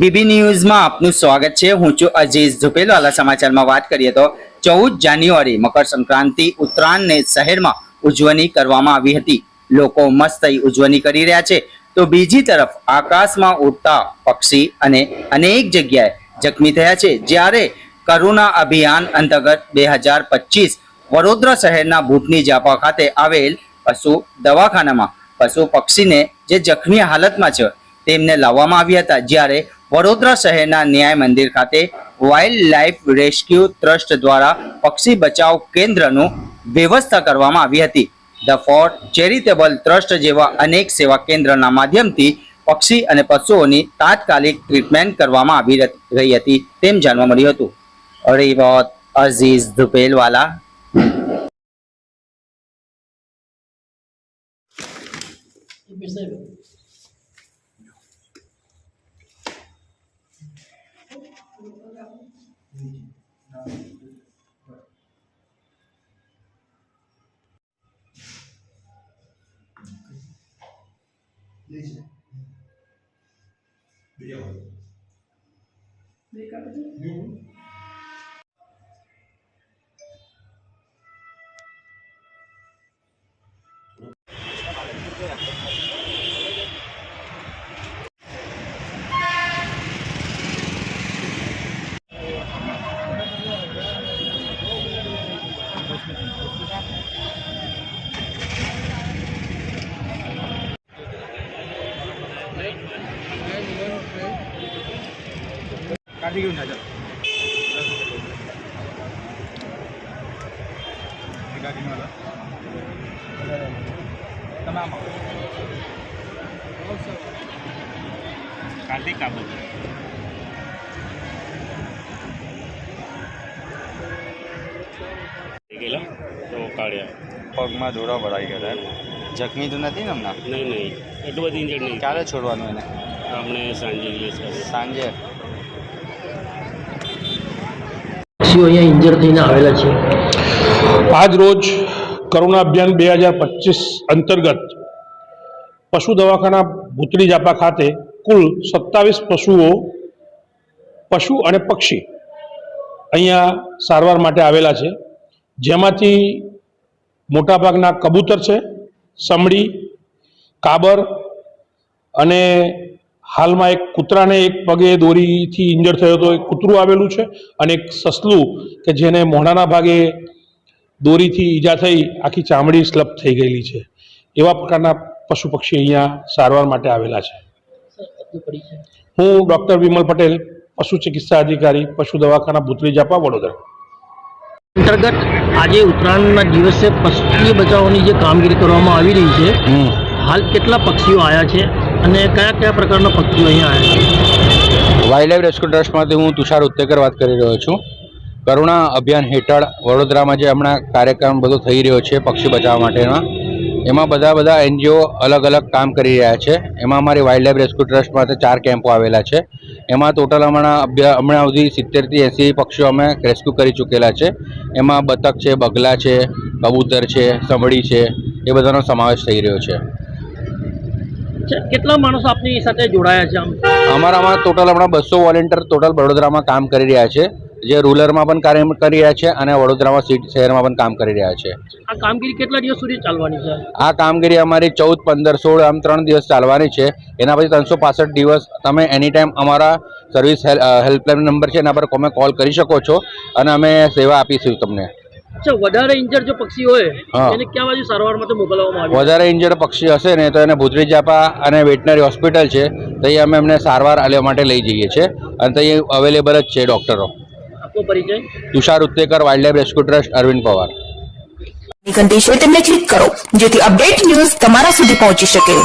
BB ન્યૂઝમાં આપનું સ્વાગત છે। હું છું અજીઝ ઝુપેલવાલા। સમાચારમાં વાત કરીએ તો 14 જાન્યુઆરી મકર સંક્રાંતિ ઉત્તરાયણને શહેરમાં ઉજવણી કરવામાં આવી હતી। લોકો મસ્ત ઉજવણી કરી રહ્યા છે તો બીજી તરફ આકાશમાં ઉડતા પક્ષી અને અનેક જગ્યાએ જખમી થયા છે। જ્યારે કરુણા અભિયાન અંતર્ગત 2025 વડોદરા શહેરના ભૂતની જાપા ખાતે આવેલ પશુ દવાખાનામાં પશુ પક્ષીને જે જખમી હાલતમાં છે તેમને લાવવામાં આવ્યા હતા। જ્યારે વડોદરા શહેરના ન્યાય મંદિર ખાતે વાઇલ્ડ લાઇફ રેસ્ક્યુ ટ્રસ્ટ દ્વારા પક્ષી બચાવ કેન્દ્રનું વ્યવસ્થા કરવામાં આવી હતી। ધ ફોર્ટ ચેરિટેબલ ટ્રસ્ટ જેવા અનેક સેવા કેન્દ્રના માધ્યમથી પક્ષી અને પશુઓની તાત્કાલિક ટ્રીટમેન્ટ કરવામાં આવી રહી હતી તેમ જાણવા મળ્યું હતું। રિપોર્ટ અઝીઝ ધુપેલવાલા। કાઢી ગયું ના તમામ કાઢી કાબુ ગયેલા તો કાઢ્યા પગમાં દોરા ભરાઈ ગયા હતા। જખમી તો નથી ને હમણાં? નહીં એટલું બધું ઇન્જર્ડ નહીં। ક્યારે છોડવાનું એને? આપણે સાંજે રિલીઝ કરીએ। સાંજે પક્ષીઓ અહીંયા ઇન્જર થઈને આવેલા છે। આજ રોજ કરુણા અભિયાન 2025 અંતર્ગત પશુ દવાખાના ભૂતળી જાપા ખાતે કુલ 27 પશુ અને પક્ષી અહીંયા સારવાર માટે આવેલા છે, જેમાંથી મોટાભાગના કબૂતર છે, સમડી, કાબર અને હાલમાં એક કૂતરાને એક પગે દોરીથી ઇન્જર થયો હતો, એક કૂતરું આવેલું છે અને એક સસલું કે જેને મોઢાના ભાગે દોરીથી ઈજા થઈ આખી ચામડી સ્લપ થઈ ગયેલી છે। એવા પ્રકારના પશુ પક્ષી અહીંયા સારવાર માટે આવેલા છે। હું ડૉક્ટર વિમલ પટેલ, પશુ ચિકિત્સા અધિકારી, પશુ દવાખાના ભૂતળી જાપા, વડોદરા। અંતર્ગત આજે ઉત્તરાયણના દિવસે પક્ષી બચાવવાની જે કામગીરી કરવામાં આવી રહી છે, હાલ કેટલા પક્ષીઓ આવ્યા છે અને કયા કયા પ્રકારના પક્ષીઓ અહીંયા આવ્યા છે? વાઇલ્ડ લાઇફ રેસ્ક્યુ ટ્રસ્ટમાંથી હું તુષાર ઉત્તેકર વાત કરી રહ્યો છું। કરુણા અભિયાન હેઠળ વડોદરામાં જે હમણાં કાર્યક્રમ બધો થઈ રહ્યો છે પક્ષી બચાવવા માટેના, એમાં બધા એનજીઓ અલગ અલગ કામ કરી રહ્યા છે। એમાં અમારી વાઇલ્ડ લાઇફ રેસ્ક્યુ ટ્રસ્ટમાંથી 4 કેમ્પો આવેલા છે। એમાં ટોટલ હમણાં સુધી 70 થી 80 પક્ષીઓ અમે રેસ્ક્યુ કરી ચૂકેલા છે। એમાં બતક છે, બગલા છે, કબૂતર છે, સમડી છે, એ બધાનો સમાવેશ થઈ રહ્યો છે। કેટલા માણસો આપની સાથે જોડાયા છે? અમારામાં ટોટલ હમણાં 200 વોલેન્ટિયર ટોટલ વડોદરામાં કામ કરી રહ્યા છે, જે રૂરલમાં પણ કાર્ય કરી રહ્યા છે અને વડોદરામાં શહેરમાં પણ કામ કરી રહ્યા છે। આ કામગીરી કેટલા દિવસ સુધી ચાલવાની છે? આ કામગીરી અમારી 14, 15, 16 આમ 3 દિવસ ચાલવાની છે। એના પછી 365 દિવસ તમે એની ટાઈમ અમારા સર્વિસ હેલ્પલાઇન નંબર છે એના પર તમે કોલ કરી શકો છો અને અમે સેવા આપીશું તમને। અચ્છા, વધારે ઇન્જર્ડ જો પક્ષી હોય એને ક્યાં બાજુ સારવાર માટે મોકલવામાં આવે? વધારે ઇન્જર્ડ પક્ષી હશે ને તો એને ભૂતળી જાપા અને વેટનરી હોસ્પિટલ છે ત્યાં અમે એમને સારવાર લેવા માટે લઈ જઈએ છીએ અને ત્યાં અવેલેબલ જ છે ડૉક્ટરો। આપનો પરિચય? Tushar Uttekar, wildlife rescue trust, Arvind Pawar. ઘંટી છે તેમને ક્લિક કરો જેથી અપડેટ ન્યૂઝ તમારા સુધી પહોંચી શકે।